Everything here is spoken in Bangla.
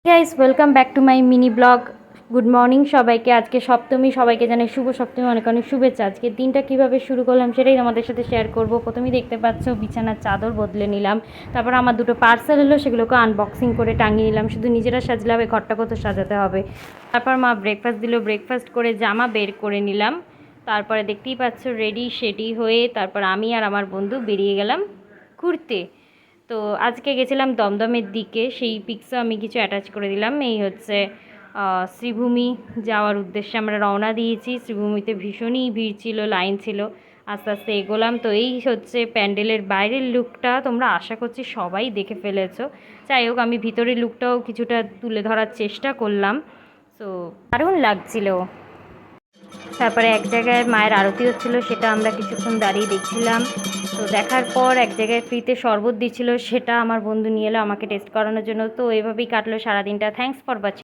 Guys welcome back to my mini blog. Good morning সবাইকে। আজকে সপ্তমী, সবাইকে জানাই শুভ সপ্তমী, অনেক অনেক শুভেচ্ছা। আজকে দিনটা কীভাবে শুরু করলাম সেটাই তোমাদের সাথে শেয়ার করব। প্রথমেই দেখতে পাচ্ছ বিছানার চাদর বদলে নিলাম, তারপর আমার দুটো পার্সেল এলো, সেগুলোকে আনবক্সিং করে টাঙিয়ে নিলাম। শুধু নিজেরা সাজলে হবে, ঘরটা কত সাজাতে হবে। তারপর মা ব্রেকফাস্ট দিল, ব্রেকফাস্ট করে জামা বের করে নিলাম। তারপরে দেখতেই পাচ্ছ রেডি সেডি হয়ে তারপর আমি আর আমার বন্ধু বেরিয়ে গেলাম ঘুরতে। তো আজকে গেছিলাম দমদমের দিকে, সেই পিকসও আমি কিছু অ্যাটাচ করে দিলাম। এই হচ্ছে শ্রীভূমি যাওয়ার উদ্দেশ্যে আমরা রওনা দিয়েছি। শ্রীভূমিতে ভীষণই ভিড় ছিল, লাইন ছিল। আস্তে আস্তে এগোলাম। তো এই হচ্ছে প্যান্ডেলের বাইরের লুকটা, তোমরা আশা করছি সবাই দেখে ফেলেছো। যাই হোক, আমি ভিতরের লুকটাও কিছুটা তুলে ধরার চেষ্টা করলাম। তো দারুণ লাগছিল। তারপরে এক জায়গায় মায়ের আরতি হচ্ছিলো, সেটা আমরা কিছুক্ষণ দাঁড়িয়ে দেখছিলাম। তো দেখার পর এক জায়গায় ফ্রিতে শরবত দিচ্ছিলো, সেটা আমার বন্ধু নিয়ে এলো আমাকে টেস্ট করানোর জন্য। তো এভাবেই কাটলো সারাদিনটা। Thanks for watching.